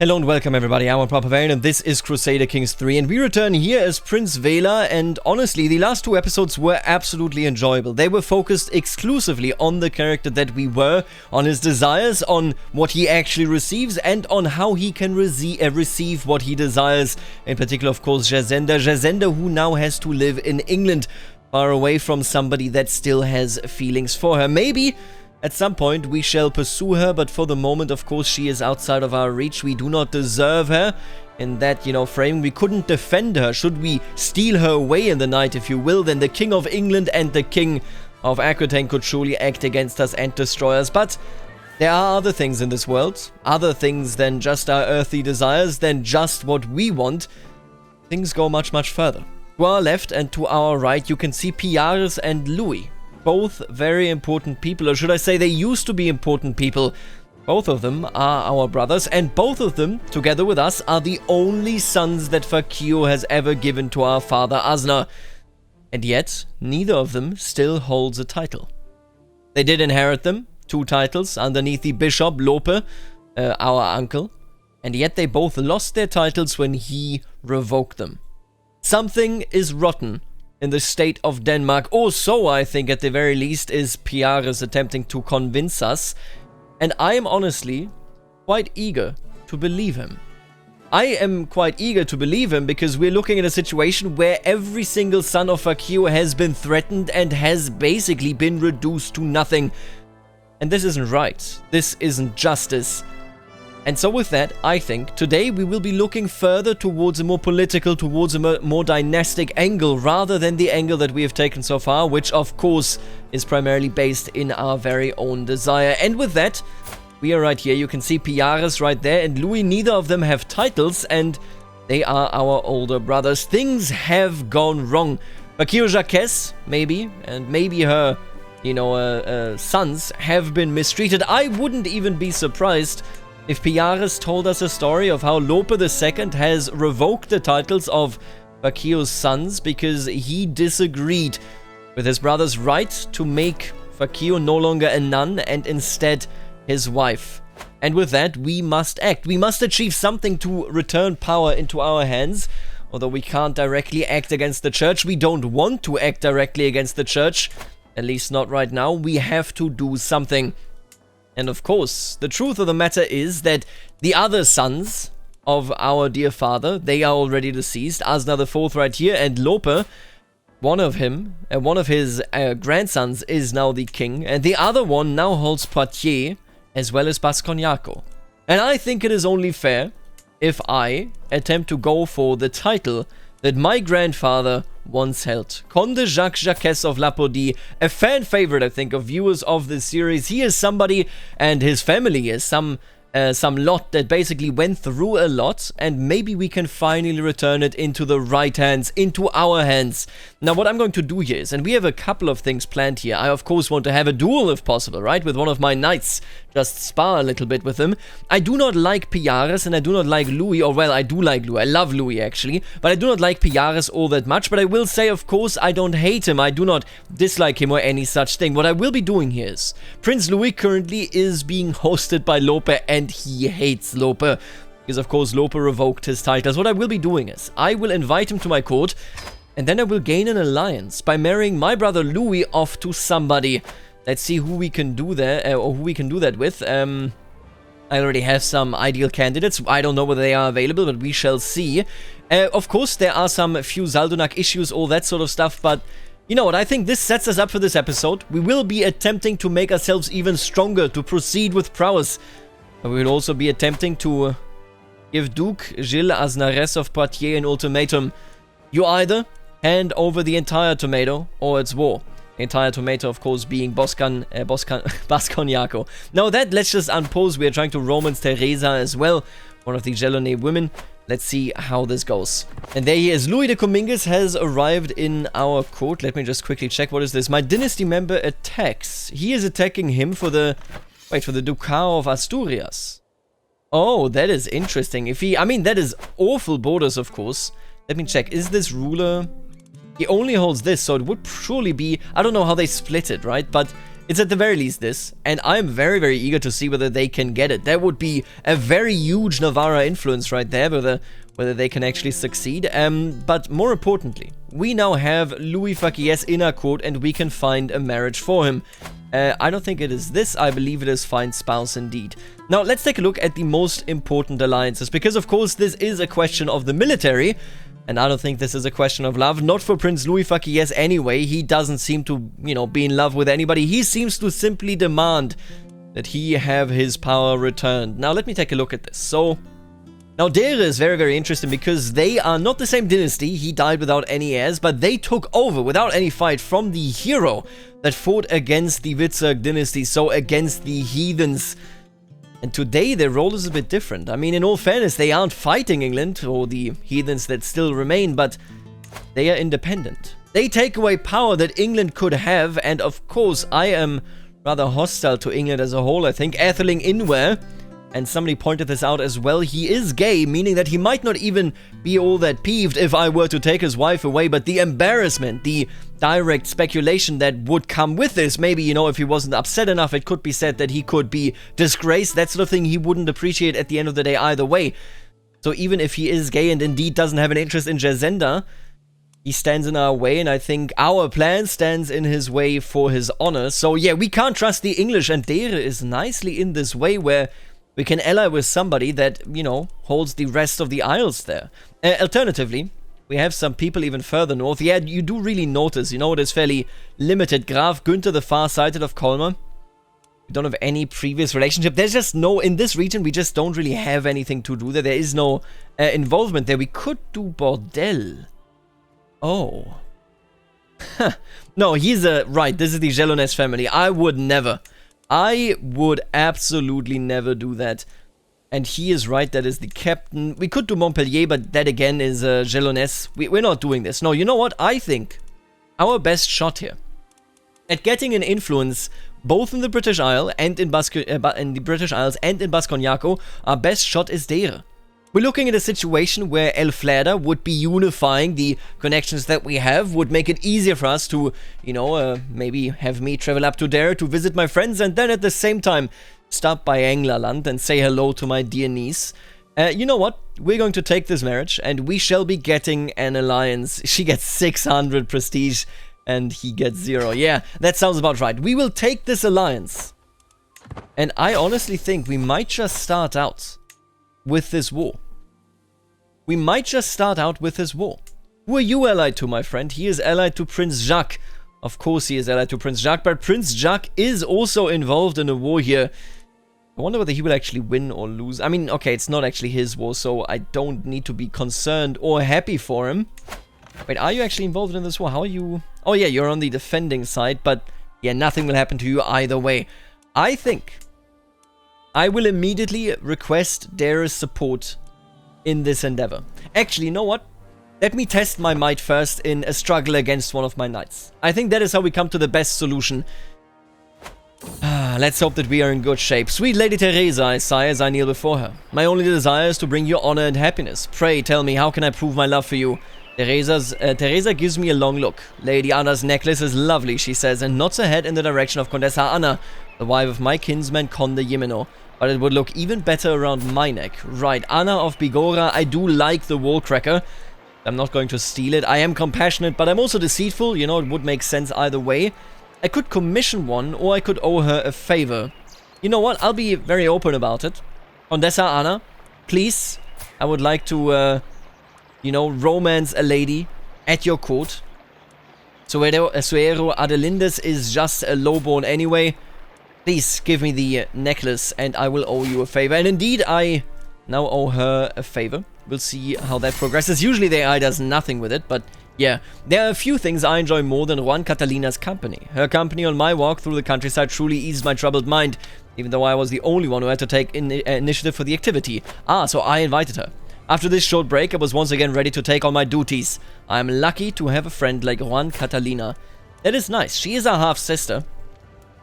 Hello and welcome everybody, I'm Bavarian and this is Crusader Kings 3 and we return here as Prince Vela, and honestly the last two episodes were absolutely enjoyable. They were focused exclusively on the character that we were, on his desires, on what he actually receives and on how he can receive what he desires. In particular of course Jazenda who now has to live in England, far away from somebody that still has feelings for her. Maybe at some point we shall pursue her, but for the moment, of course, she is outside of our reach. We do not deserve her in that, frame. We couldn't defend her. Should we steal her away in the night, if you will, then the King of England and the King of Aquitaine could surely act against us and destroy us. But there are other things in this world, other things than just our earthly desires, than just what we want. Things go much, much further. To our left and to our right, you can see Piaris and Louis. Both very important people, or should I say they used to be important people. Both of them are our brothers, and both of them, together with us, are the only sons that Fakir has ever given to our father Asna. And yet, neither of them still holds a title. They did inherit them, 2 titles, underneath the Bishop Lope, our uncle, and yet they both lost their titles when he revoked them. Something is rotten in the state of Denmark, or so I think at the very least is Piaris attempting to convince us, and I am honestly quite eager to believe him. I am quite eager to believe him because we're looking at a situation where every single son of Fakir has been threatened and has basically been reduced to nothing. And this isn't right. This isn't justice. And so with that, I think today we will be looking further towards a more political, towards a more dynastic angle, rather than the angle that we have taken so far, which of course is primarily based in our very own desire. And with that, we are right here. You can see Piaris right there and Louis. Neither of them have titles and they are our older brothers. Things have gone wrong. Fakir Jacques, maybe, and maybe her, sons have been mistreated. I wouldn't even be surprised if Piaris told us a story of how Lope II has revoked the titles of Fakir's sons because he disagreed with his brother's right to make Fakir no longer a nun and instead his wife. And with that, we must act. We must achieve something to return power into our hands. Although we can't directly act against the church, we don't want to act directly against the church, at least not right now. We have to do something. And of course, the truth of the matter is that the other sons of our dear father, they are already deceased. Asna IV right here, and Lope, one of his grandsons is now the king, and the other one now holds Poitiers as well as Basconiaco. And I think it is only fair if I attempt to go for the title that my grandfather once held. Conde Jacques of Lapodie, a fan favorite, I think, of viewers of this series. He is somebody, and his family is some lot that basically went through a lot, and maybe we can finally return it into the right hands, into our hands. Now, what I'm going to do here is, and we have a couple of things planned here. I, of course, want to have a duel, if possible, right, with one of my knights. Just spar a little bit with him. I do not like Piaris, and I do not like Louis, or well, I do like Louis. I love Louis, actually, but I do not like Piaris all that much. But I will say, of course, I don't hate him. I do not dislike him or any such thing. What I will be doing here is, Prince Louis currently is being hosted by Lope, and he hates Lope, because of course Lope revoked his titles. What I will be doing is, I will invite him to my court, and then I will gain an alliance by marrying my brother Louis off to somebody. Let's see who we can do there, or who we can do that with. I already have some ideal candidates. I don't know whether they are available, but we shall see. Of course, there are some few Zaldunak issues, all that sort of stuff, but you know what, I think this sets us up for this episode. We will be attempting to make ourselves even stronger, to proceed with prowess. But we will also be attempting to give Duke Gilles Aznares of Poitiers an ultimatum. You either hand over the entire tomato, or it's war. The entire tomato, of course, being Basconiaco. Now that, let's just unpause. We are trying to romance Teresa as well, one of the Gelone women. Let's see how this goes. And there he is. Louis de Cominges has arrived in our court. Let me just quickly check. What is this? My dynasty member attacks. He is attacking him for the... Wait, for the Ducado of Asturias. Oh, that is interesting. That is awful borders, of course. Let me check. Is this ruler... He only holds this, so it would surely be... I don't know how they split it, right? But It's at the very least this, and I'm very, very eager to see whether they can get it. That would be a very huge Navarra influence right there, whether they can actually succeed. But more importantly, we now have Louis Faquies in our court, and we can find a marriage for him. I don't think it is this. I believe it is find spouse indeed. Now, let's take a look at the most important alliances, because of course this is a question of the military, and I don't think this is a question of love. Not for Prince Louis Faquies anyway. He doesn't seem to, you know, be in love with anybody. He seems to simply demand that he have his power returned. Now, let me take a look at this. So, now Dere is very, very interesting because they are not the same dynasty. He died without any heirs, but they took over without any fight from the hero that fought against the Witzerg dynasty, so against the Heathens. And today their role is a bit different. I mean, in all fairness, they aren't fighting England or the Heathens that still remain, but they are independent. They take away power that England could have, and of course I am rather hostile to England as a whole. I think Atheling Inwer, and somebody pointed this out as well, he is gay, meaning that he might not even be all that peeved if I were to take his wife away, but the embarrassment, the direct speculation that would come with this, maybe, you know, if he wasn't upset enough, it could be said that he could be disgraced, that sort of thing he wouldn't appreciate at the end of the day either way. So even if he is gay and indeed doesn't have an interest in Jazenda, he stands in our way, and I think our plan stands in his way for his honor. So yeah, we can't trust the English, and Dere is nicely in this way where we can ally with somebody that, you know, holds the rest of the isles there. Alternatively, we have some people even further north. Yeah, you do really notice, you know, it is fairly limited. Graf Günther, the far-sighted of Colmar. We don't have any previous relationship. There's just no, in this region, we just don't really have anything to do there. There is no involvement there. We could do Bordel. Oh. No, he's right, this is the Gelonès family. I would absolutely never do that. And he is right, that is the captain. We could do Montpellier, but that again is Gelonès. We're not doing this. No, you know what? I think our best shot here at getting an influence both in the British Isle and in the British Isles and in Basconiaco, our best shot is Dere. We're looking at a situation where El Flada would be unifying the connections that we have, would make it easier for us to, you know, maybe have me travel up to Dere to visit my friends, and then at the same time stop by Englaland and say hello to my dear niece. You know what? We're going to take this marriage, and we shall be getting an alliance. She gets 600 prestige, and he gets 0. Yeah, that sounds about right. We will take this alliance. And I honestly think we might just start out with this war. We might just start out with this war. Who are you allied to, my friend? He is allied to Prince Jacques. Of course he is allied to Prince Jacques, but Prince Jacques is also involved in a war here. I wonder whether he will actually win or lose. I mean, okay, it's not actually his war, so I don't need to be concerned or happy for him. Wait, are you actually involved in this war? How are you? Oh yeah, you're on the defending side, but yeah, nothing will happen to you either way. I think I will immediately request Dare's support in this endeavor. Actually, you know what? Let me test my might first in a struggle against one of my knights. I think that is how we come to the best solution. Let's hope that we are in good shape. Sweet Lady Teresa, I sigh as I kneel before her. My only desire is to bring you honor and happiness. Pray, tell me, how can I prove my love for you? Teresa gives me a long look. Lady Anna's necklace is lovely, she says, and nods her head in the direction of Condessa Anna, the wife of my kinsman Conde Jimeno. But it would look even better around my neck. Right, Anna of Bigorra, I do like the wall cracker. I'm not going to steal it. I am compassionate, but I'm also deceitful. You know, it would make sense either way. I could commission one, or I could owe her a favor. You know what? I'll be very open about it. Condessa Anna, please, I would like to, you know, romance a lady at your court. Suero Adelindes is just a lowborn anyway. Please give me the necklace and I will owe you a favor. And indeed, I now owe her a favor. We'll see how that progresses. Usually the AI does nothing with it, but yeah. There are a few things I enjoy more than Juan Catalina's company. Her company on my walk through the countryside truly eased my troubled mind, even though I was the only one who had to take initiative for the activity. So I invited her. After this short break, I was once again ready to take on my duties. I am lucky to have a friend like Juan Catalina. That is nice. She is our half-sister.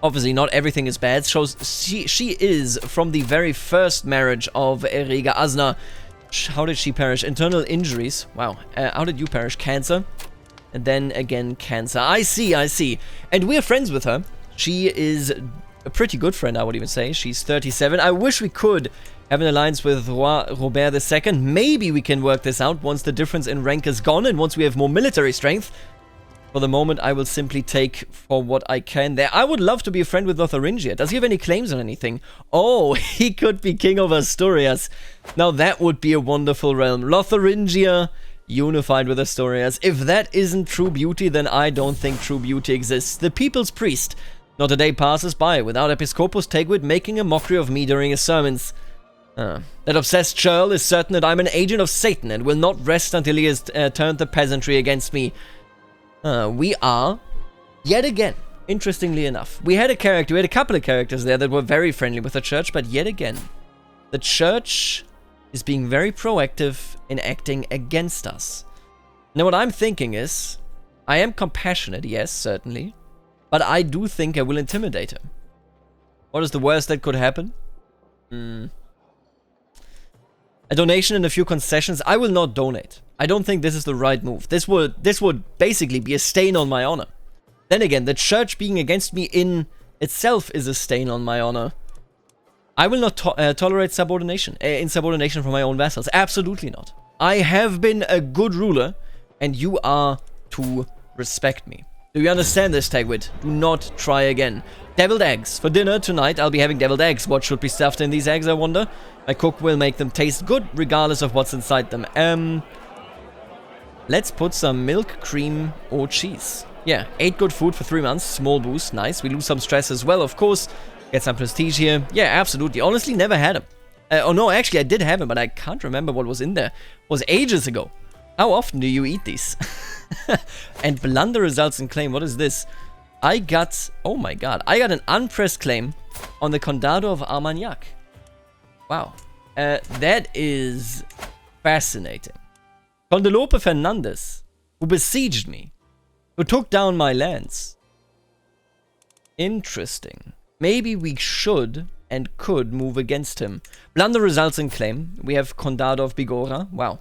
Obviously, not everything is bad. She is from the very first marriage of Erega Asna. How did she perish? Internal injuries. Wow. How did you perish? Cancer. And then again, cancer. I see. And we're friends with her. She is a pretty good friend, I would even say. She's 37. I wish we could have an alliance with Roi Robert II. Maybe we can work this out once the difference in rank is gone and once we have more military strength. For the moment, I will simply take for what I can there. I would love to be a friend with Lotharingia. Does he have any claims on anything? Oh, he could be king of Asturias. Now that would be a wonderful realm. Lotharingia unified with Asturias. If that isn't true beauty, then I don't think true beauty exists. The people's priest. Not a day passes by without Episcopus Tegwid making a mockery of me during his sermons. That obsessed churl is certain that I'm an agent of Satan and will not rest until he has turned the peasantry against me. We are, yet again, interestingly enough, we had a couple of characters there that were very friendly with the church, but yet again, the church is being very proactive in acting against us. Now what I'm thinking is, I am compassionate, yes, certainly, but I do think I will intimidate him. What is the worst that could happen? A donation and a few concessions. I will not donate. I don't think this is the right move. This would basically be a stain on my honor. Then again, the church being against me in itself is a stain on my honor. I will not tolerate subordination, insubordination from my own vassals. Absolutely not. I have been a good ruler, and you are to respect me. Do you understand this, Tegwid? Do not try again. Deviled eggs. For dinner tonight, I'll be having deviled eggs. What should be stuffed in these eggs, I wonder? My cook will make them taste good, regardless of what's inside them. Let's put some milk, cream, or cheese. Yeah, 8 good food for 3 months. Small boost. Nice. We lose some stress as well, of course. Get some prestige here. Yeah, absolutely. Honestly, never had him. Oh, no, actually, I did have him, but I can't remember what was in there. It was ages ago. How often do you eat these? And blunder results in claim. What is this? I got... Oh, my God. I got an unpressed claim on the Condado of Armagnac. Wow. That is fascinating. Condelope Fernandez, who besieged me, who took down my lands. Interesting. Maybe we should and could move against him. Blunder results in claim. We have Condado of Bigorra. Wow.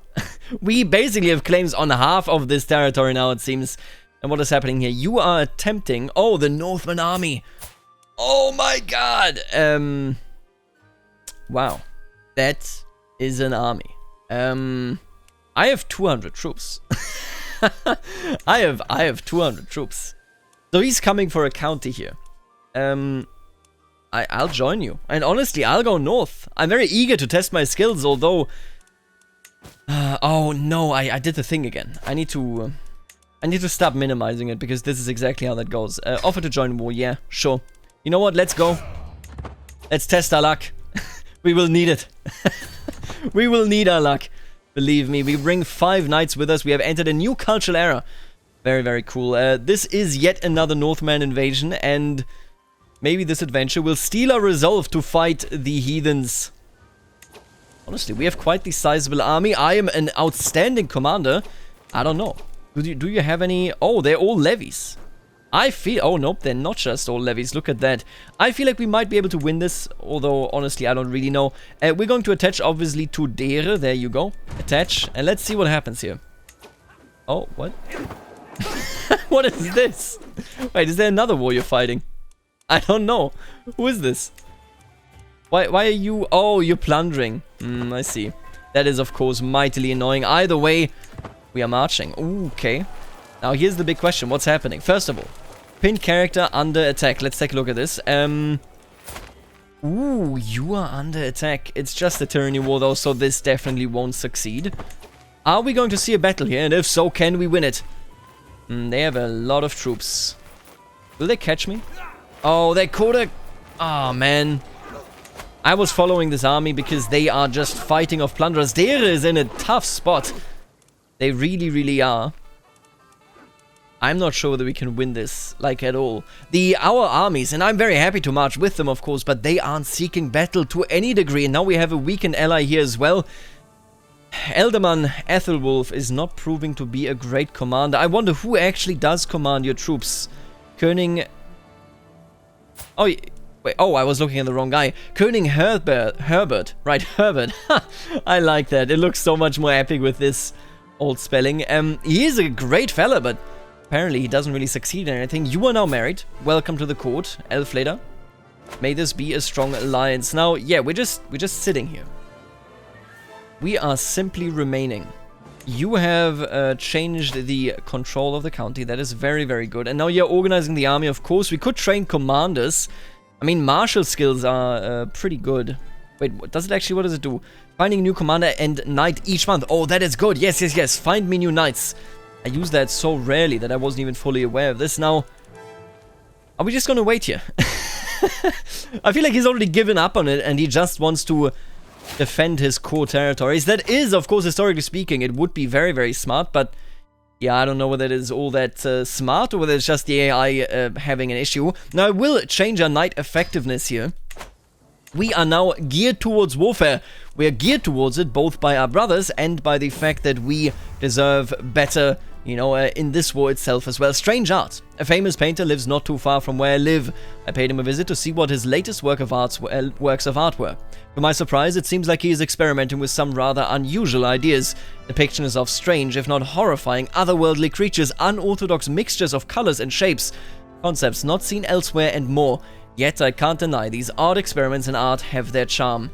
We basically have claims on half of this territory now, it seems. And what is happening here? You are attempting... Oh, the Northman army. Oh my god. Wow. That is an army. I have 200 troops. I have 200 troops. So he's coming for a county here. I'll join you. And honestly, I'll go north. I'm very eager to test my skills, although... oh no, I did the thing again. I need to stop minimizing it, because this is exactly how that goes. Offer to join war, yeah, sure. You know what, let's go. Let's test our luck. We will need it. We will need our luck. Believe me, we bring 5 knights with us. We have entered a new cultural era. Very, very cool. This is yet another Northman invasion, and maybe this adventure will steel our resolve to fight the Heathens. Honestly, we have quite the sizable army. I am an outstanding commander. I don't know. Do you have any... Oh, they're all levies. I feel... Oh, nope, they're not just all levies. Look at that. I feel like we might be able to win this, although, honestly, I don't really know. We're going to attach, obviously, to Dere. There you go. Attach. And let's see what happens here. Oh, what? What is this? Wait, is there another war you're fighting? I don't know. Who is this? Why are you... Oh, you're plundering. I see. That is, of course, mightily annoying. Either way, we are marching. Ooh, okay. Now, here's the big question. What's happening? First of all, pinned character under attack. Let's take a look at this. Ooh, you are under attack. It's just a tyranny war, though, so this definitely won't succeed. Are we going to see a battle here? And if so, can we win it? They have a lot of troops. Will they catch me? Oh, they could have... Oh, man. I was following this army because they are just fighting off plunderers. Dere is in a tough spot. They really, really are. I'm not sure that we can win this, like, at all. Our armies, and I'm very happy to march with them, of course, but they aren't seeking battle to any degree. And now we have a weakened ally here as well. Elderman Ethelwulf is not proving to be a great commander. I wonder who actually does command your troops. König... Oh, wait, oh, I was looking at the wrong guy. König Herbert. Right, Herbert. I like that. It looks so much more epic with this old spelling. He is a great fella, but Apparently, he doesn't really succeed in anything. You are now married. Welcome to the court, Elflader. May this be a strong alliance. Now, yeah, we're just sitting here. We are simply remaining. You have changed the control of the county. That is very, very good. And now you're organizing the army, of course. We could train commanders. I mean, martial skills are pretty good. Wait, what does it do? Finding a new commander and knight each month. Oh, that is good. Yes, yes, yes. Find me new knights. I use that so rarely that I wasn't even fully aware of this. Now, are we just gonna wait here? I feel like he's already given up on it and he just wants to defend his core territories. That is, of course, historically speaking, it would be very, very smart, but yeah, I don't know whether it is all that smart or whether it's just the AI having an issue. Now, I will change our knight effectiveness here. We are now geared towards warfare. We are geared towards it both by our brothers and by the fact that we deserve better, you know, in this war itself as well. Strange art. A famous painter lives not too far from where I live. I paid him a visit to see what his latest works of art were. To my surprise, it seems like he is experimenting with some rather unusual ideas. Depictions of strange, if not horrifying, otherworldly creatures, unorthodox mixtures of colors and shapes, concepts not seen elsewhere and more. Yet I can't deny these art experiments in art have their charm.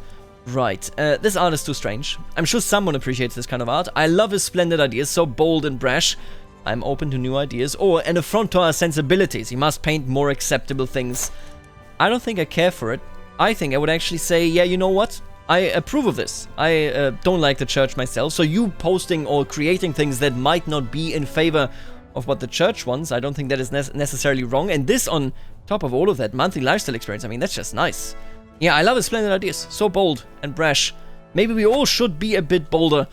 Right, this art is too strange. I'm sure someone appreciates this kind of art. I love his splendid ideas, so bold and brash. I'm open to new ideas, or an affront to our sensibilities. He must paint more acceptable things. I don't think I care for it. I think I would actually say, yeah, you know what? I approve of this. I don't like the church myself, so you posting or creating things that might not be in favor of what the church wants, I don't think that is necessarily wrong. And this on top of all of that monthly lifestyle experience, I mean, that's just nice. Yeah, I love his splendid ideas. So bold and brash. Maybe we all should be a bit bolder.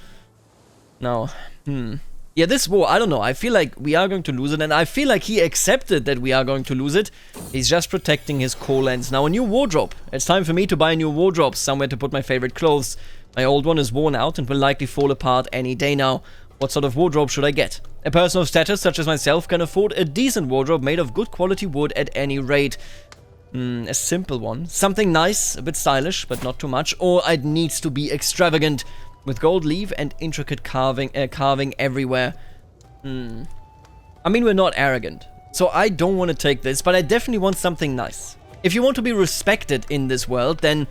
Now, yeah, this war, I don't know. I feel like we are going to lose it, and I feel like he accepted that we are going to lose it. He's just protecting his core lands. Now, a new wardrobe. It's time for me to buy a new wardrobe, somewhere to put my favorite clothes. My old one is worn out and will likely fall apart any day now. What sort of wardrobe should I get? A person of status such as myself can afford a decent wardrobe made of good quality wood at any rate. A simple one. Something nice, a bit stylish, but not too much. Or it needs to be extravagant, with gold leaf and intricate carving everywhere. I mean, we're not arrogant, so I don't want to take this, but I definitely want something nice. If you want to be respected in this world, then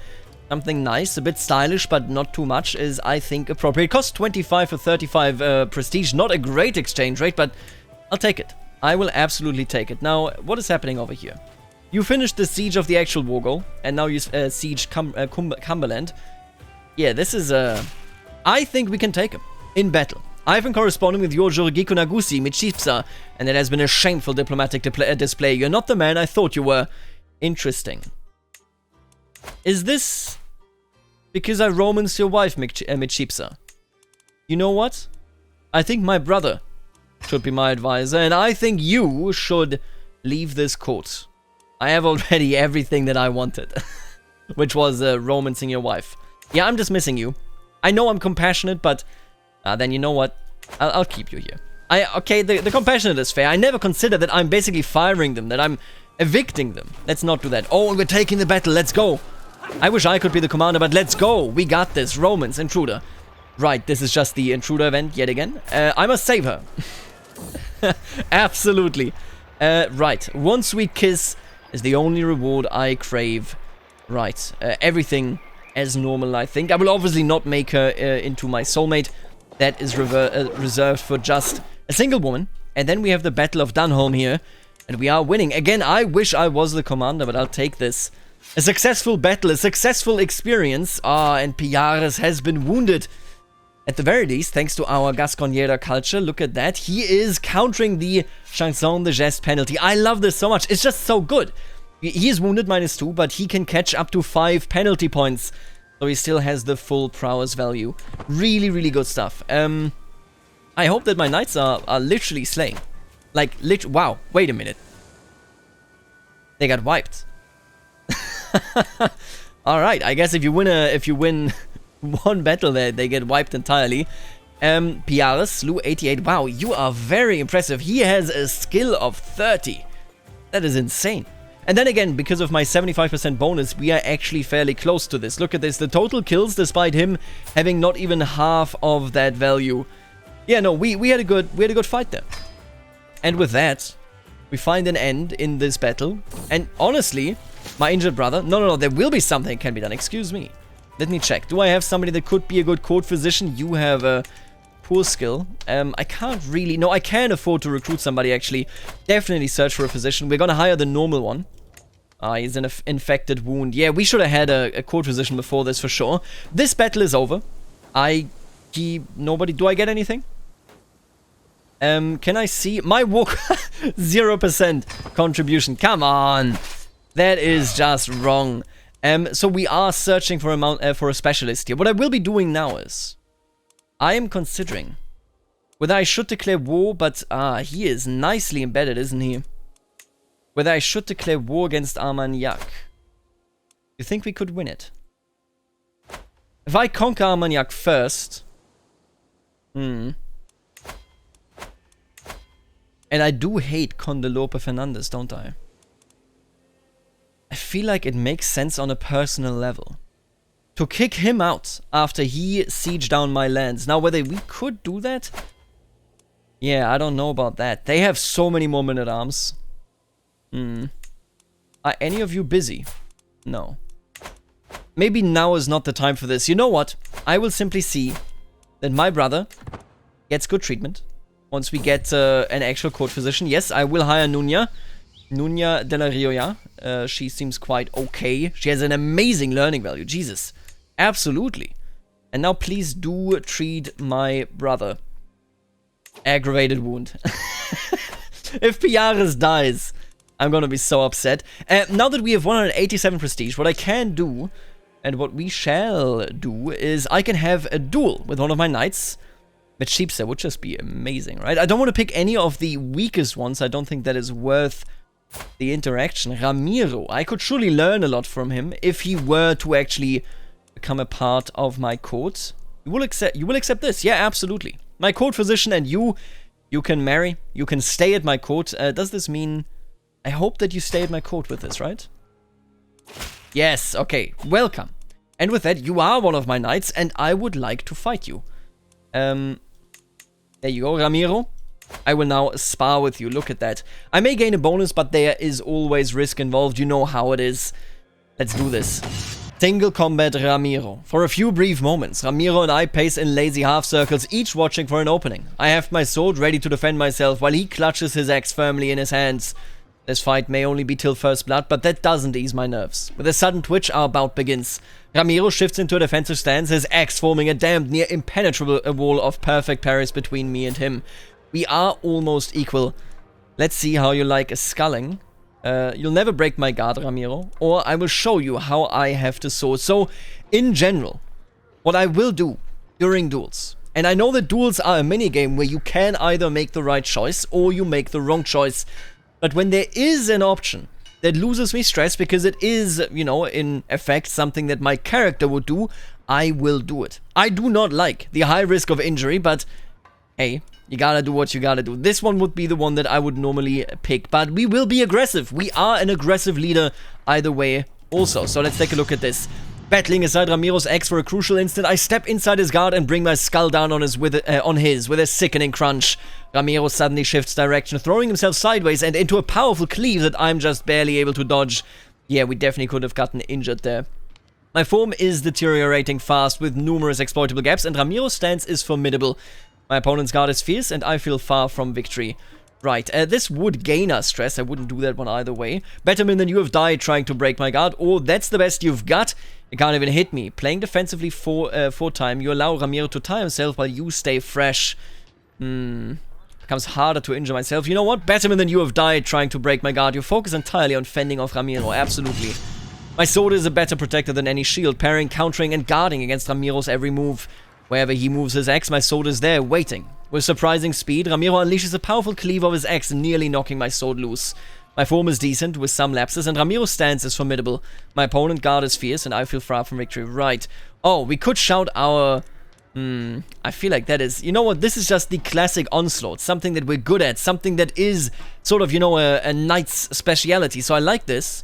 something nice, a bit stylish, but not too much is, I think, appropriate. It costs 25 for 35 prestige. Not a great exchange rate, but I'll take it. I will absolutely take it. Now, what is happening over here? You finished the siege of the actual war goal, and now you siege Cumberland. Yeah, this is, I think we can take him in battle. I've been corresponding with your Jurigiku Nagusi, Michipsa, and it has been a shameful diplomatic display. You're not the man I thought you were. Interesting. Is this because I romanced your wife, Michipsa? You know what? I think my brother should be my advisor, and I think you should leave this court. I have already everything that I wanted, which was romancing your wife. Yeah, I'm dismissing you. I know I'm compassionate, but then you know what? I'll keep you here. Okay, the compassionate is fair. I never consider that I'm basically firing them, that I'm evicting them. Let's not do that. Oh, and we're taking the battle. Let's go. I wish I could be the commander, but let's go. We got this. Romans, intruder. Right, this is just the intruder event yet again. I must save her. Absolutely. Right, once we kiss is the only reward I crave. Right, everything as normal, I think. I will obviously not make her into my soulmate. That is reserved for just a single woman. And then we have the Battle of Dunholm here. And we are winning. Again, I wish I was the commander, but I'll take this. A successful battle, a successful experience. And Piares has been wounded. At the very least, thanks to our Gasconniera culture, look at that. He is countering the Chanson de Geste penalty. I love this so much. It's just so good. He is wounded -2, but he can catch up to 5 penalty points. So he still has the full prowess value. Really, really good stuff. I hope that my knights are literally slaying. Like, wow, wait a minute. They got wiped. Alright, I guess if you win one battle there, they get wiped entirely. Piares slew 88. Wow, you are very impressive. He has a skill of 30. That is insane. And then again, because of my 75% bonus, we are actually fairly close to this. Look at this, the total kills, despite him having not even half of that value. Yeah, no, we had a good fight there. And with that, we find an end in this battle. And honestly, my injured brother... No, there will be something that can be done. Excuse me. Let me check. Do I have somebody that could be a good court physician? You have a poor skill. I can't really... No, I can afford to recruit somebody, actually. Definitely search for a physician. We're gonna hire the normal one. He's an infected wound. Yeah, we should have had a court physician before this for sure. This battle is over. Nobody... Do I get anything? Can I see... My walk... 0% contribution. Come on. That is just wrong. So we are searching for a specialist here. What I will be doing now is... I am considering whether I should declare war, but... he is nicely embedded, isn't he? Whether I should declare war against Armagnac. You think we could win it? If I conquer Armagnac first... And I do hate Conde Fernandez, don't I? I feel like it makes sense on a personal level to kick him out after he sieged down my lands. Now, whether we could do that? Yeah, I don't know about that. They have so many more men-at-arms. Are any of you busy? No. Maybe now is not the time for this. You know what? I will simply see that my brother gets good treatment. Once we get an actual court physician. Yes, I will hire Nunya. Nunya de la Rioja. She seems quite okay. She has an amazing learning value. Jesus. Absolutely. And now please do treat my brother. Aggravated wound. If Piares dies, I'm gonna be so upset. Now that we have 187 prestige, what I can do, and what we shall do, is I can have a duel with one of my knights. With Sheepster would just be amazing, right? I don't want to pick any of the weakest ones. I don't think that is worth the interaction. Ramiro. I could surely learn a lot from him if he were to actually become a part of my court. You will accept this? Yeah, absolutely. My court physician and you can marry. You can stay at my court. Does this mean... I hope that you stay at my court with this, right? Yes, okay. Welcome. And with that, you are one of my knights, and I would like to fight you. There you go, Ramiro. I will now spar with you. Look at that. I may gain a bonus, but there is always risk involved. You know how it is. Let's do this. Single combat Ramiro. For a few brief moments, Ramiro and I pace in lazy half circles, each watching for an opening. I have my sword ready to defend myself, while he clutches his axe firmly in his hands. This fight may only be till first blood, but that doesn't ease my nerves. With a sudden twitch, our bout begins. Ramiro shifts into a defensive stance, his axe forming a damned near impenetrable wall of perfect parries between me and him. We are almost equal. Let's see how you like a sculling. You'll never break my guard, Ramiro, or I will show you how I have the sword. So, in general, what I will do during duels, and I know that duels are a minigame where you can either make the right choice or you make the wrong choice, but when there is an option that loses me stress because it is, you know, in effect something that my character would do, I will do it. I do not like the high risk of injury, but hey, you gotta do what you gotta do. This one would be the one that I would normally pick, but we will be aggressive. We are an aggressive leader either way also. So let's take a look at this. Battling aside Ramiro's axe for a crucial instant, I step inside his guard and bring my skull down on his with a sickening crunch. Ramiro suddenly shifts direction, throwing himself sideways and into a powerful cleave that I'm just barely able to dodge. Yeah, we definitely could have gotten injured there. My form is deteriorating fast with numerous exploitable gaps, and Ramiro's stance is formidable. My opponent's guard is fierce, and I feel far from victory. Right, this would gain us stress. I wouldn't do that one either way. Better than you have died trying to break my guard, or that's the best you've got. You can't even hit me. Playing defensively for time, you allow Ramiro to tie himself while you stay fresh. Becomes harder to injure myself. You know what? Better than you have died trying to break my guard. You focus entirely on fending off Ramiro. Absolutely. My sword is a better protector than any shield, parrying, countering, and guarding against Ramiro's every move. Wherever he moves his axe, my sword is there, waiting. With surprising speed, Ramiro unleashes a powerful cleave of his axe, nearly knocking my sword loose. My form is decent, with some lapses, and Ramiro's stance is formidable. My opponent's guard is fierce, and I feel far from victory. Right. Oh, we could shout our... I feel like that is... You know what? This is just the classic onslaught. Something that we're good at. Something that is sort of, you know, a knight's speciality. So I like this.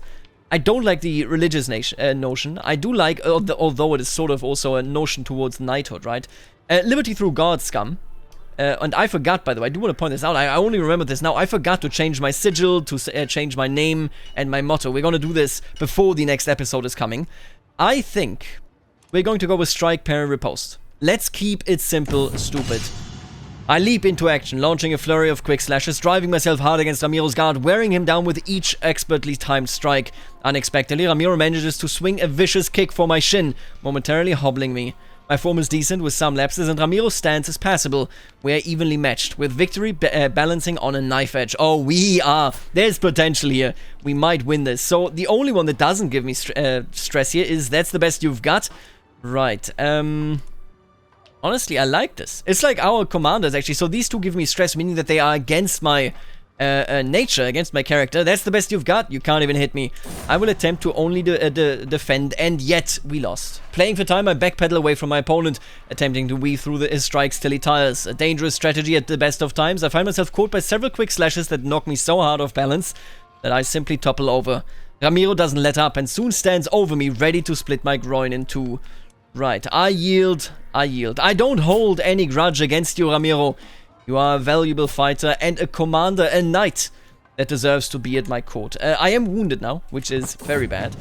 I don't like the religious notion. I do like, although it is sort of also a notion towards knighthood, right? Liberty through God scum. And I forgot, by the way, I do want to point this out, I only remember this now, I forgot to change my sigil, to change my name and my motto. We're gonna do this before the next episode is coming. I think we're going to go with strike, parry, riposte. Let's keep it simple, stupid. I leap into action, launching a flurry of quick slashes, driving myself hard against Ramiro's guard, wearing him down with each expertly timed strike. Unexpectedly, Ramiro manages to swing a vicious kick for my shin, momentarily hobbling me. My form is decent with some lapses, and Ramiro's stance is passable. We are evenly matched, with victory balancing on a knife edge. Oh, we are. There's potential here. We might win this. So the only one that doesn't give me stress here is that's the best you've got. Right. Honestly, I like this. It's like our commanders, actually. So these two give me stress, meaning that they are against my nature, against my character. That's the best you've got. You can't even hit me. I will attempt to only defend, and yet we lost. Playing for time, I backpedal away from my opponent, attempting to weave through his strikes till he tires. A dangerous strategy at the best of times. I find myself caught by several quick slashes that knock me so hard off balance that I simply topple over. Ramiro doesn't let up and soon stands over me, ready to split my groin in two. Right, I yield. I don't hold any grudge against you, Ramiro. You are a valuable fighter and a commander, a knight that deserves to be at my court. I am wounded now, which is very bad.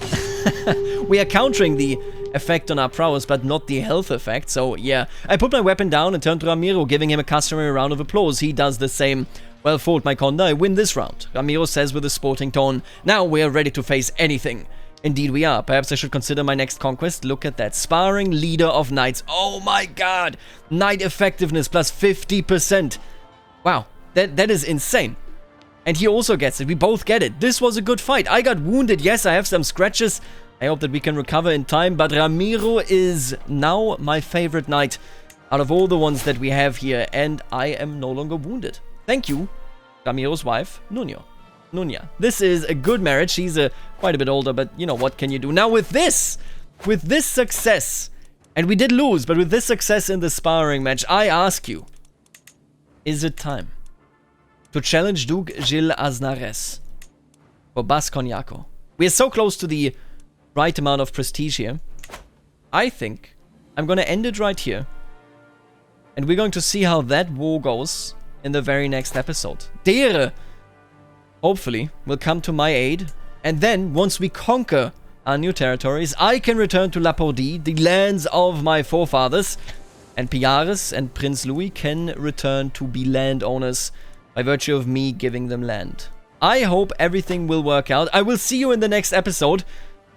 We are countering the effect on our prowess, but not the health effect, so yeah. I put my weapon down and turn to Ramiro, giving him a customary round of applause. He does the same. Well fought, my Conda. I win this round, Ramiro says with a sporting tone. Now we are ready to face anything. Indeed we are. Perhaps I should consider my next conquest. Look at that. Sparring leader of knights. Oh my god. Knight effectiveness plus 50%. Wow. That is insane. And he also gets it. We both get it. This was a good fight. I got wounded. Yes, I have some scratches. I hope that we can recover in time. But Ramiro is now my favorite knight out of all the ones that we have here. And I am no longer wounded. Thank you, Ramiro's wife, Nunya. This is a good marriage. She's quite a bit older, but you know, what can you do? Now with this success, and we did lose, but with this success in the sparring match, I ask you, is it time to challenge Duke Gilles Aznares for Basque Cognaco? We are so close to the right amount of prestige here. I think I'm going to end it right here, and we're going to see how that war goes in the very next episode. Dere, hopefully, will come to my aid, and then, once we conquer our new territories, I can return to La Pordie, the lands of my forefathers, and Piares and Prince Louis can return to be landowners by virtue of me giving them land. I hope everything will work out. I will see you in the next episode.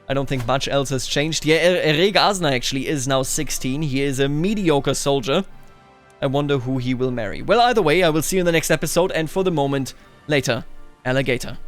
I don't think much else has changed. Yeah, Erega Asna actually is now 16. He is a mediocre soldier. I wonder who he will marry. Well, either way, I will see you in the next episode, and for the moment, later, alligator.